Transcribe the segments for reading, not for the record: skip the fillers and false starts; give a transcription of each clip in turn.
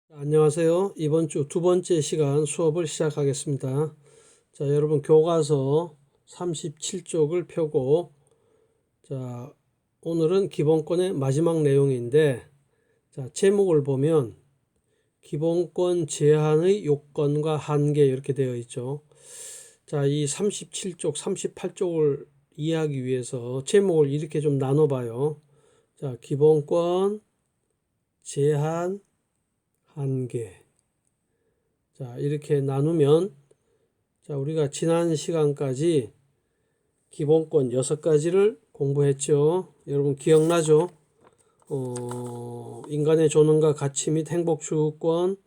안녕하세요. 이번 주 두 번째 시간 수업을 시작하겠습니다. 자, 여러분 교과서 37쪽을 펴고, 자, 오늘은 기본권의 마지막 내용인데, 자, 제목을 보면 기본권 제한의 요건과 한계 이렇게 되어 있죠. 자, 이 37쪽, 38쪽을 이해하기 위해서 제목을 이렇게 좀 나눠봐요. 자, 기본권, 제한, 한계. 자, 이렇게 나누면, 자, 우리가 지난 시간까지 기본권 6가지를 공부했죠. 여러분 기억나죠? 인간의 존엄과 가치 및 행복 추구권,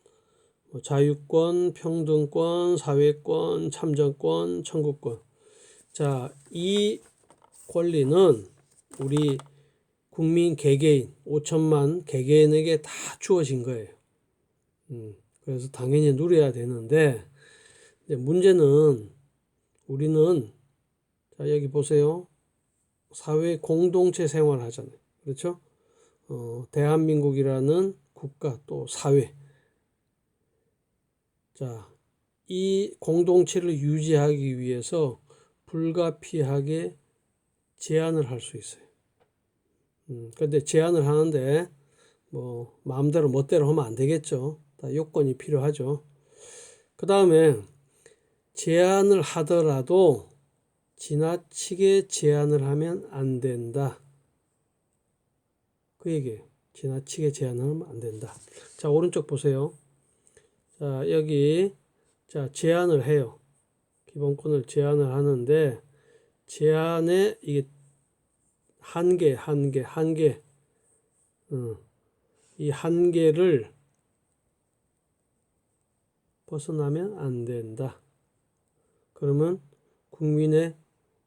자유권, 평등권, 사회권, 참정권, 청구권. 자, 이 권리는 우리 국민 개개인, 5천만 개개인에게 다 주어진 거예요. 그래서 당연히 누려야 되는데, 문제는 우리는, 자, 여기 보세요. 사회 공동체 생활 하잖아요. 그렇죠? 대한민국이라는 국가 또 사회. 자, 이 공동체를 유지하기 위해서 불가피하게 제한을 할 수 있어요. 그런데 제한을 하는데 뭐 마음대로 멋대로 하면 안 되겠죠. 다 요건이 필요하죠. 그 다음에 제한을 하더라도 지나치게 제한을 하면 안 된다. 그 얘기예요. 지나치게 제한하면 안 된다. 자, 오른쪽 보세요. 자, 여기, 자, 제한을 해요. 기본권을 제한을 하는데, 제한의 이게 한계. 이 한계를 벗어나면 안 된다. 그러면 국민의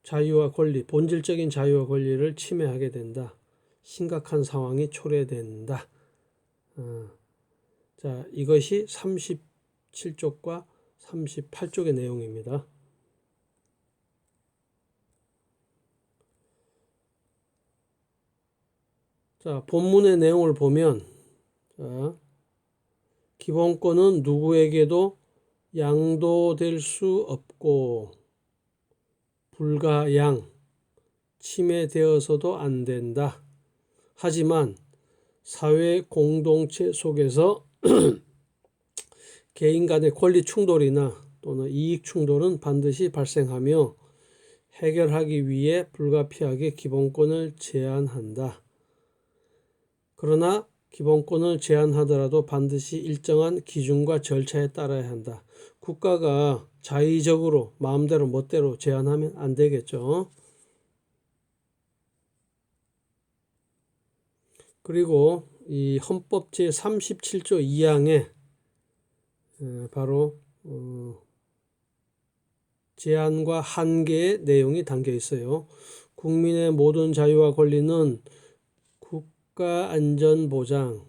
자유와 권리, 본질적인 자유와 권리를 침해하게 된다. 심각한 상황이 초래된다. 자, 이것이 37쪽과 38쪽의 내용입니다. 자, 본문의 내용을 보면, 자, 기본권은 누구에게도 양도될 수 없고 불가양, 침해되어서도 안 된다. 하지만 사회 공동체 속에서 개인 간의 권리 충돌이나 또는 이익 충돌은 반드시 발생하며 해결하기 위해 불가피하게 기본권을 제한한다. 그러나 기본권을 제한하더라도 반드시 일정한 기준과 절차에 따라야 한다. 국가가 자의적으로 마음대로 멋대로 제한하면 안 되겠죠. 그리고 이 헌법 제37조 2항에 바로 제한과 한계의 내용이 담겨 있어요. 국민의 모든 자유와 권리는 국가 안전 보장,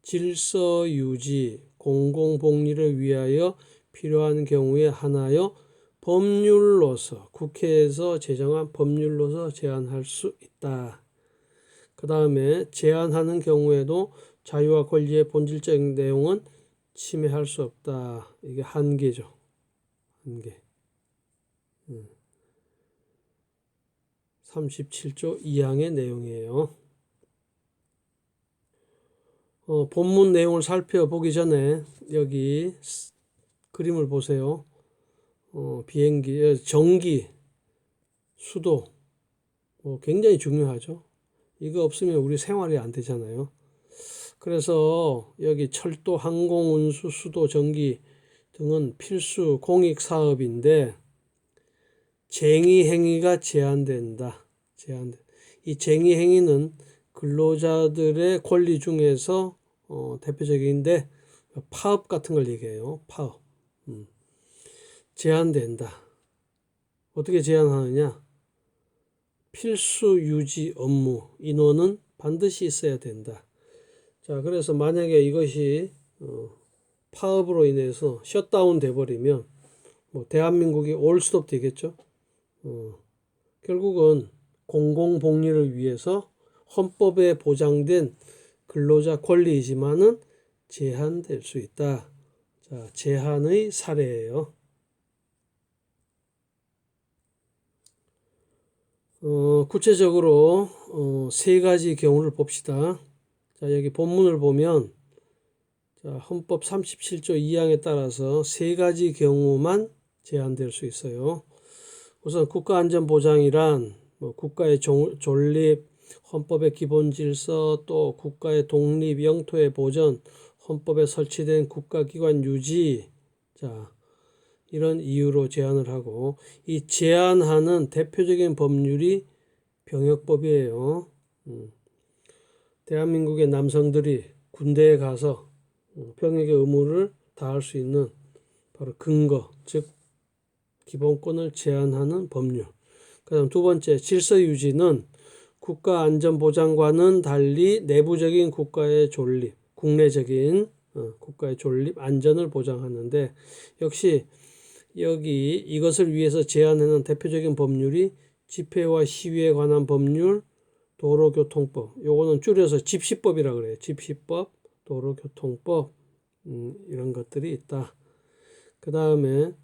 질서 유지, 공공복리를 위하여 필요한 경우에 하나여 법률로서 국회에서 제정한 법률로서 제한할 수 있다. 그 다음에 제한하는 경우에도 자유와 권리의 본질적인 내용은 침해할 수 없다. 이게 한계죠. 한계. 37조 2항의 내용이에요. 본문 내용을 살펴보기 전에 여기 그림을 보세요. 비행기, 전기, 수도 굉장히 중요하죠. 이거 없으면 우리 생활이 안 되잖아요. 그래서 여기 철도, 항공, 운수, 수도, 전기 등은 필수 공익 사업인데 쟁의 행위가 제한된다. 이 쟁의 행위는 근로자들의 권리 중에서 대표적인데 파업 같은 걸 얘기해요. 파업. 제한된다. 어떻게 제한하느냐? 필수 유지 업무 인원은 반드시 있어야 된다. 자, 그래서 만약에 이것이 파업으로 인해서 셧다운 돼버리면 뭐 대한민국이 올스톱 되겠죠. 결국은 공공복리를 위해서 헌법에 보장된 근로자 권리이지만은 제한될 수 있다. 자, 제한의 사례예요. 구체적으로 세 가지 경우를 봅시다. 자, 여기 본문을 보면 자, 헌법 37조 2항에 따라서 세 가지 경우만 제한될 수 있어요. 우선 국가안전보장이란 국가의 존립, 헌법의 기본질서, 또 국가의 독립, 영토의 보전, 헌법에 설치된 국가기관 유지, 자, 이런 이유로 제한을 하고, 이 제한하는 대표적인 법률이 병역법이에요. 대한민국의 남성들이 군대에 가서 병역의 의무를 다할 수 있는 바로 근거, 즉 기본권을 제한하는 법률. 그다음 두 번째, 질서 유지는 국가안전보장과는 달리 내부적인 국가의 존립, 국내적인 국가의 존립, 안전을 보장하는데, 역시 여기 이것을 위해서 제한하는 대표적인 법률이 집회와 시위에 관한 법률, 도로교통법, 요거는 줄여서 집시법이라 그래요. 집시법, 도로교통법, 이런 것들이 있다. 그 다음에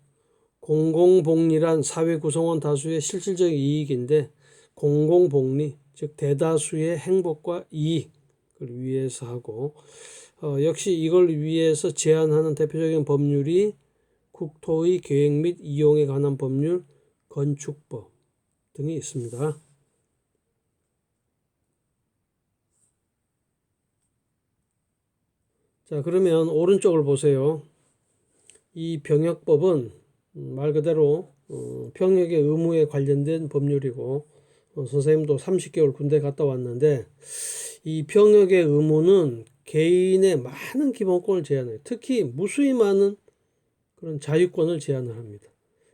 공공복리란 사회 구성원 다수의 실질적 이익인데, 공공복리, 즉 대다수의 행복과 이익을 위해서 하고, 역시 이걸 위해서 제한하는 대표적인 법률이 국토의 계획 및 이용에 관한 법률, 건축법 등이 있습니다. 자, 그러면 오른쪽을 보세요. 이 병역법은 말 그대로 병역의 의무에 관련된 법률이고, 선생님도 30개월 군대 갔다 왔는데, 이 병역의 의무는 개인의 많은 기본권을 제한해요. 특히 무수히 많은 그런 자유권을 제한을 합니다.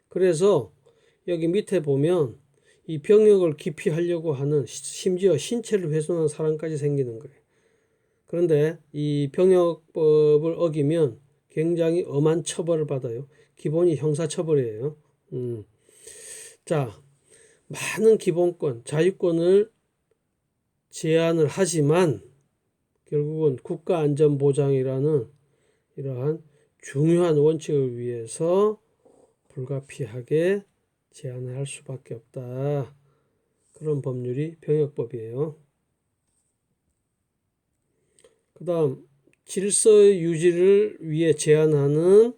그래서 여기 밑에 보면 이 병역을 기피하려고 하는, 심지어 신체를 훼손한 사람까지 생기는 거예요. 그런데 이 병역법을 어기면 굉장히 엄한 처벌을 받아요. 기본이 형사처벌이에요. 자, 많은 기본권, 자유권을 제한을 하지만 결국은 국가안전보장이라는 이러한 중요한 원칙을 위해서 불가피하게 제한을 할 수밖에 없다. 그런 법률이 병역법이에요. 그 다음 질서 유지를 위해 제한하는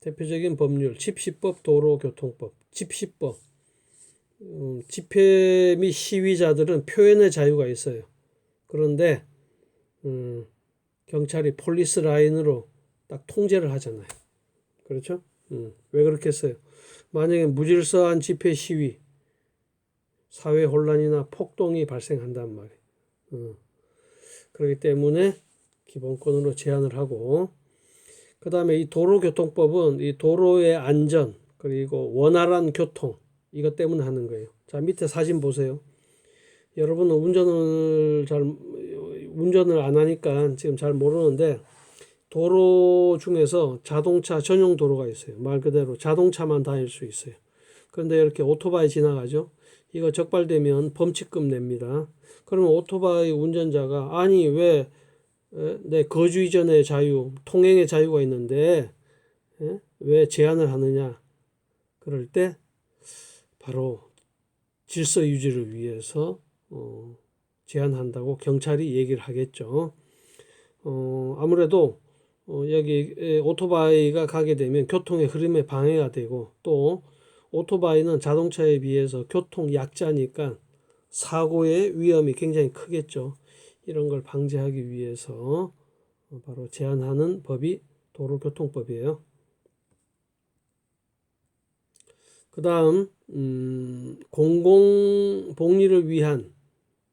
대표적인 법률, 집시법, 도로교통법. 집시법, 집회 및 시위자들은 표현의 자유가 있어요. 그런데 경찰이 폴리스 라인으로 딱 통제를 하잖아요. 그렇죠? 왜 그렇게 했어요? 만약에 무질서한 집회 시위, 사회 혼란이나 폭동이 발생한단 말이에요. 그렇기 때문에 기본권으로 제한을 하고, 그 다음에 이 도로교통법은 이 도로의 안전, 그리고 원활한 교통, 이것 때문에 하는 거예요. 자, 밑에 사진 보세요. 여러분은 운전을 안 하니까 지금 잘 모르는데, 도로 중에서 자동차 전용 도로가 있어요. 말 그대로 자동차만 다닐 수 있어요. 그런데 이렇게 오토바이 지나가죠. 이거 적발되면 범칙금 냅니다. 그러면 오토바이 운전자가 아니 왜 내 거주 이전의 자유, 통행의 자유가 있는데 왜 제한을 하느냐? 그럴 때 바로 질서 유지를 위해서 제한한다고 경찰이 얘기를 하겠죠. 아무래도 여기 오토바이가 가게 되면 교통의 흐름에 방해가 되고, 또 오토바이는 자동차에 비해서 교통 약자니까 사고의 위험이 굉장히 크겠죠. 이런 걸 방지하기 위해서 바로 제한하는 법이 도로교통법이에요. 그 다음 공공복리를 위한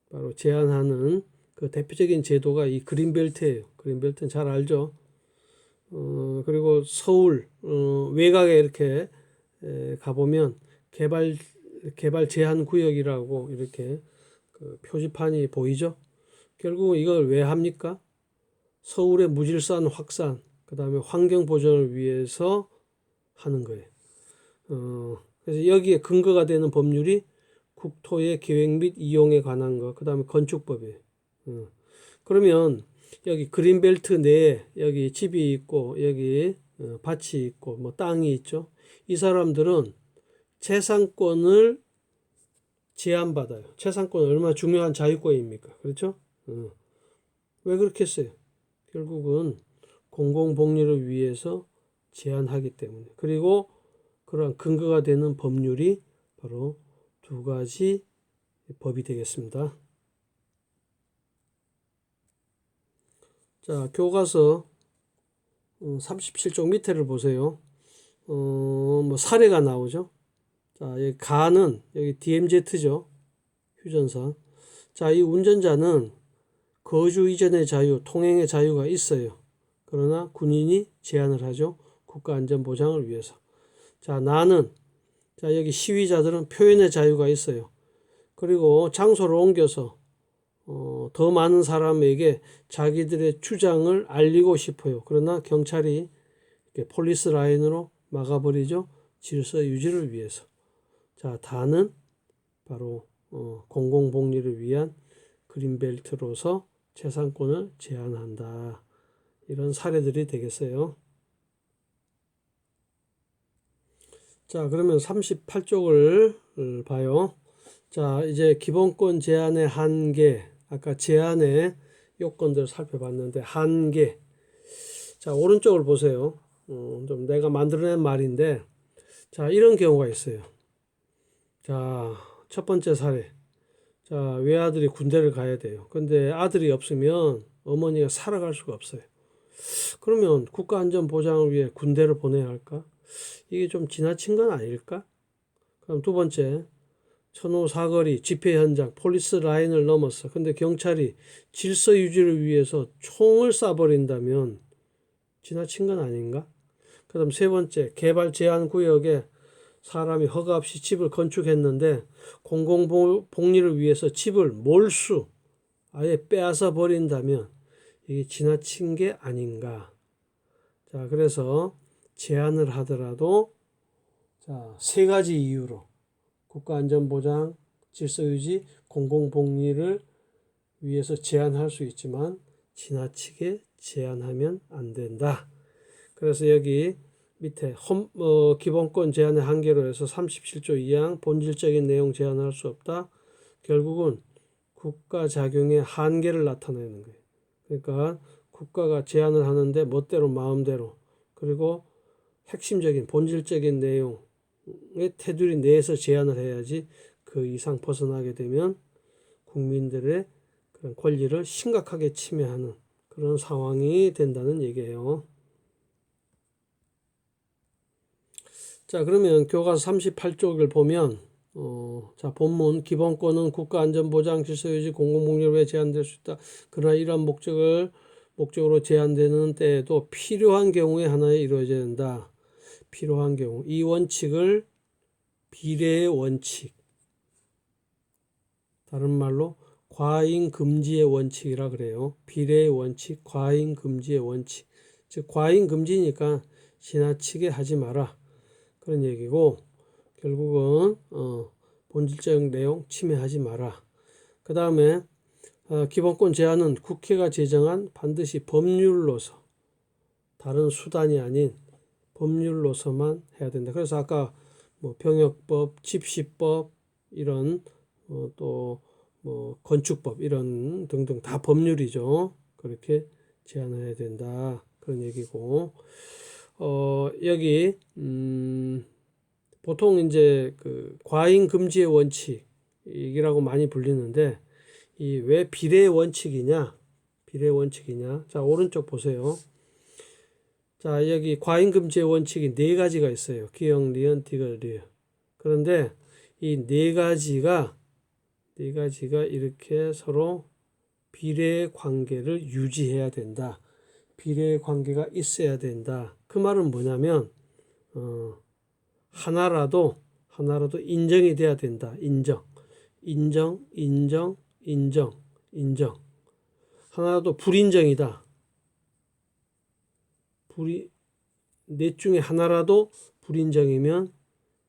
바로 제한하는 그 대표적인 제도가 이 그린벨트예요. 그린벨트는 잘 알죠. 그리고 서울 외곽에 이렇게 가보면 개발 제한 구역이라고 이렇게 그 표지판이 보이죠. 결국 이걸 왜 합니까? 서울의 무질서한 확산, 그 다음에 환경 보존을 위해서 하는 거예요. 그래서 여기에 근거가 되는 법률이 국토의 계획 및 이용에 관한 거, 그 다음에 건축법이에요. 그러면 여기 그린벨트 내에 여기 집이 있고 여기 밭이 있고 뭐 땅이 있죠. 이 사람들은 재산권을 제한받아요. 재산권은 얼마나 중요한 자유권입니까? 그렇죠? 왜 그렇게 했어요? 결국은 공공복리를 위해서 제한하기 때문에. 그리고 그러한 근거가 되는 법률이 바로 두 가지 법이 되겠습니다. 자, 교과서 37쪽 밑에를 보세요. 뭐 사례가 나오죠. 자, 여기 가는 여기 DMZ죠. 휴전사. 자, 이 운전자는 거주 이전의 자유, 통행의 자유가 있어요. 그러나 군인이 제한을 하죠. 국가안전보장을 위해서. 자, 나는 자, 여기 시위자들은 표현의 자유가 있어요. 그리고 장소를 옮겨서 더 많은 사람에게 자기들의 주장을 알리고 싶어요. 그러나 경찰이 폴리스 라인으로 막아버리죠. 질서 유지를 위해서. 자, 다는 바로 공공복리를 위한 그린벨트로서 재산권을 제한한다. 이런 사례들이 되겠어요. 자, 그러면 38쪽을 봐요. 자, 이제 기본권 제한의 한계, 아까 제한의 요건들을 살펴봤는데 한계. 자, 오른쪽을 보세요. 좀 내가 만들어낸 말인데, 자, 이런 경우가 있어요. 자, 첫 번째 사례. 자, 외아들이 군대를 가야 돼요. 근데 아들이 없으면 어머니가 살아갈 수가 없어요. 그러면 국가안전보장을 위해 군대를 보내야 할까? 이게 좀 지나친 건 아닐까? 그럼 두 번째, 천호 사거리 집회 현장 폴리스 라인을 넘었어. 근데 경찰이 질서 유지를 위해서 총을 쏴버린다면 지나친 건 아닌가? 그다음 세 번째, 개발 제한 구역에 사람이 허가 없이 집을 건축했는데 공공복리를 위해서 집을 몰수 아예 빼앗아 버린다면 이게 지나친 게 아닌가? 자, 그래서 제한을 하더라도 자, 세 가지 이유로 국가안전보장, 질서유지, 공공복리를 위해서 제한할 수 있지만 지나치게 제한하면 안 된다. 그래서 여기 밑에 기본권 제한의 한계로 해서 37조 2항 본질적인 내용 제한할 수 없다. 결국은 국가 작용의 한계를 나타내는 거예요. 그러니까 국가가 제한을 하는데 멋대로 마음대로 그리고 핵심적인 본질적인 내용의 테두리 내에서 제한을 해야지 그 이상 벗어나게 되면 국민들의 그런 권리를 심각하게 침해하는 그런 상황이 된다는 얘기예요. 자, 그러면 교과서 38쪽을 보면 자, 본문 기본권은 국가안전보장, 질서유지, 공공복리를 위해 제한될 수 있다. 그러나 이러한 목적으로 제한되는 때에도 필요한 경우에 하나에 이루어져야 된다. 필요한 경우. 이 원칙을 비례의 원칙. 다른 말로 과잉 금지의 원칙이라 그래요. 비례의 원칙, 과잉 금지의 원칙. 즉 과잉 금지니까 지나치게 하지 마라. 그런 얘기고 결국은 본질적 내용 침해하지 마라. 그 다음에 기본권 제한은 국회가 제정한 반드시 법률로서 다른 수단이 아닌 법률로서만 해야 된다. 그래서 아까 뭐 병역법, 집시법 이런 또 뭐 건축법 이런 등등 다 법률이죠. 그렇게 제한해야 된다. 그런 얘기고 여기 보통 이제 그 과잉 금지의 원칙이라고 많이 불리는데 이 왜 비례의 원칙이냐? 비례의 원칙이냐? 자, 오른쪽 보세요. 자, 여기 과잉 금지의 원칙이 네 가지가 있어요. 기역, 니은, 디귿, 리을. 그런데 이 네 가지가 이렇게 서로 비례의 관계를 유지해야 된다. 비례의 관계가 있어야 된다. 그 말은 뭐냐면 하나라도 인정이 돼야 된다. 인정. 하나라도 불인정이다. 넷 중에 하나라도 불인정이면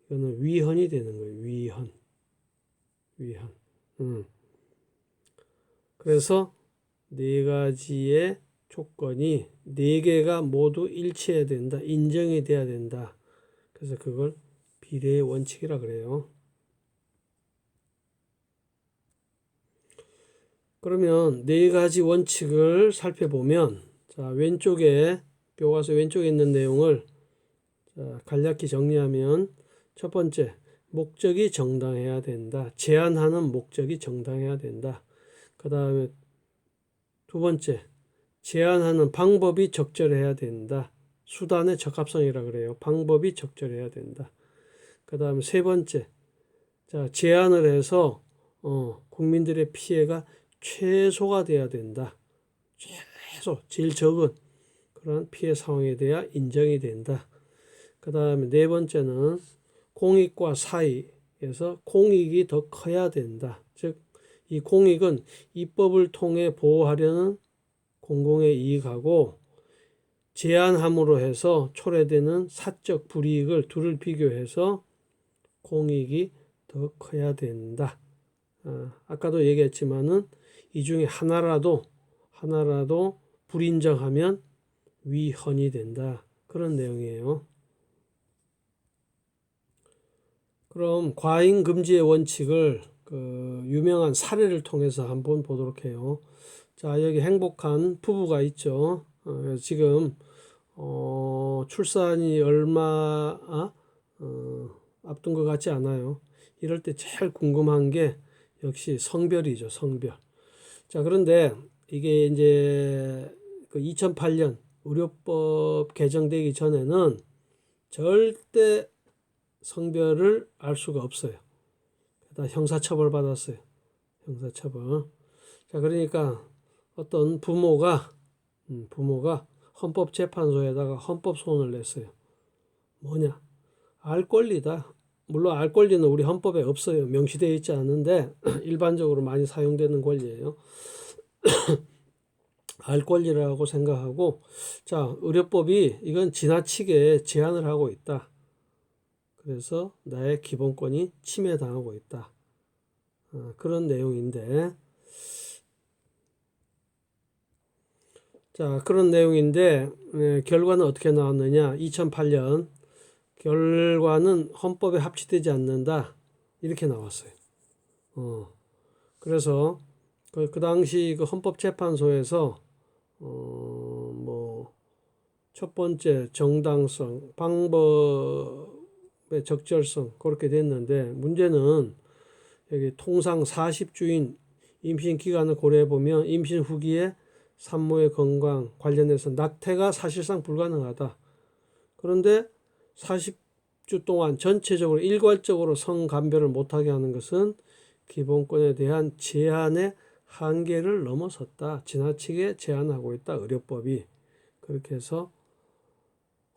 이거는 위헌이 되는 거예요. 위헌. 그래서 네 가지의 조건이 네 개가 모두 일치해야 된다. 인정이 돼야 된다. 그래서 그걸 비례의 원칙이라 그래요. 그러면 네 가지 원칙을 살펴보면 자, 왼쪽에 교과서 왼쪽에 있는 내용을 자, 간략히 정리하면 첫 번째, 목적이 정당해야 된다. 제한하는 목적이 정당해야 된다. 그 다음에 두 번째, 제한하는 방법이 적절해야 된다. 수단의 적합성이라 그래요. 방법이 적절해야 된다. 그 다음에 세 번째, 자, 제한을 해서 국민들의 피해가 최소가 돼야 된다. 최소, 제일 적은 그런 피해 상황에 대해 인정이 된다. 그 다음에 네 번째는 공익과 사익에서 공익이 더 커야 된다. 즉, 이 공익은 입법을 통해 보호하려는 공공의 이익하고 제한함으로 해서 초래되는 사적 불이익을 둘을 비교해서 공익이 더 커야 된다. 아까도 얘기했지만은 이 중에 하나라도 불인정하면 위헌이 된다. 그런 내용이에요. 그럼 과잉 금지의 원칙을 그 유명한 사례를 통해서 한번 보도록 해요. 자, 여기 행복한 부부가 있죠. 지금 출산이 얼마 앞둔 것 같지 않아요. 이럴 때 제일 궁금한 게 역시 성별이죠, 성별. 자, 그런데 이게 이제 그 2008년 의료법 개정되기 전에는 절대 성별을 알 수가 없어요. 다 형사처벌 받았어요. 형사처벌. 자, 그러니까 어떤 부모가 헌법재판소에다가 헌법소원을 냈어요. 뭐냐? 알 권리다. 물론 알 권리는 우리 헌법에 없어요. 명시되어 있지 않은데 일반적으로 많이 사용되는 권리예요. 알 권리라고 생각하고 자, 의료법이 이건 지나치게 제한을 하고 있다. 그래서 나의 기본권이 침해당하고 있다. 그런 내용인데 자, 그런 내용인데 결과는 어떻게 나왔느냐? 2008년 결과는 헌법에 합치되지 않는다. 이렇게 나왔어요. 그래서 그 당시 그 헌법재판소에서 뭐 첫 번째 정당성, 방법의 적절성 그렇게 됐는데 문제는 여기 통상 40주인 임신 기간을 고려해 보면 임신 후기에 산모의 건강 관련해서 낙태가 사실상 불가능하다. 그런데 40주 동안 전체적으로 일괄적으로 성감별을 못하게 하는 것은 기본권에 대한 제한의 한계를 넘어섰다. 지나치게 제한하고 있다. 의료법이. 그렇게 해서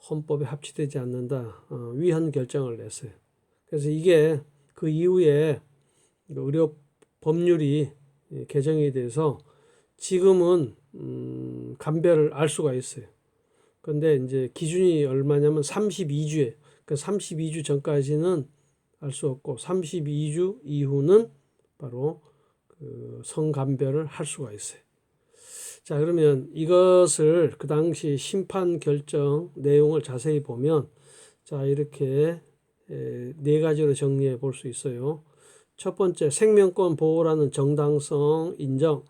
헌법에 합치되지 않는다. 위헌 결정을 냈어요. 그래서 이게 그 이후에 의료 법률이 개정이 돼서 지금은 감별을 알 수가 있어요. 근데 이제 기준이 얼마냐면 32주에 그 32주 전까지는 알 수 없고 32주 이후는 바로 그 성감별을 할 수가 있어요. 자, 그러면 이것을 그 당시 심판 결정 내용을 자세히 보면 자, 이렇게 네 가지로 정리해 볼 수 있어요. 첫 번째, 생명권 보호라는 정당성 인정.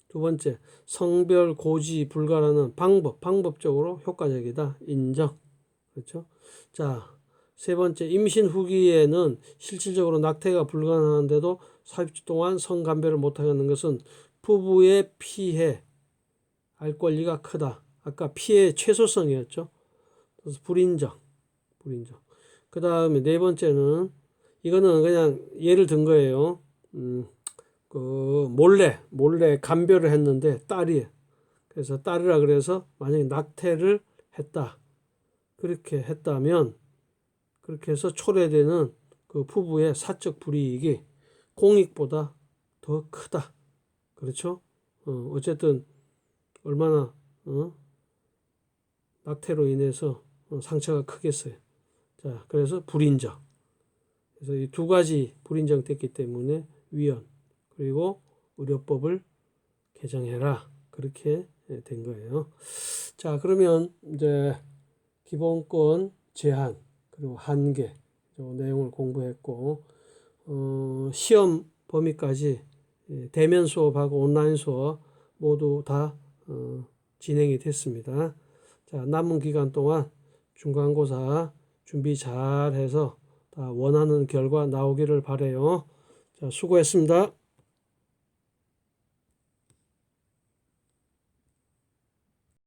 두 번째, 성별 고지 불가라는 방법적으로 효과적이다. 인정. 그렇죠? 자, 세 번째, 임신 후기에는 실질적으로 낙태가 불가능한데도 40주 동안 성감별을 못하게 하는 것은 부부의 피해 알 권리가 크다. 아까 피해 최소성이었죠. 그래서 불인정. 그 다음에 네 번째는 이거는 그냥 예를 든 거예요. 그 몰래 감별을 했는데 딸이 그래서 딸이라 그래서 만약에 낙태를 했다. 그렇게 했다면 그렇게 해서 초래되는 그 부부의 사적 불이익이 공익보다 더 크다. 그렇죠? 어쨌든 얼마나 낙태로 인해서 상처가 크겠어요. 자, 그래서 불인정. 그래서 이 두 가지 불인정됐기 때문에 위헌 그리고 의료법을 개정해라. 그렇게 된 거예요. 자, 그러면 이제 기본권 제한 그리고 한계 내용을 공부했고 시험 범위까지 대면 수업하고 온라인 수업 모두 다 진행이 됐습니다. 자, 남은 기간 동안 중간고사 준비 잘 해서 다 원하는 결과 나오기를 바라요. 자, 수고했습니다.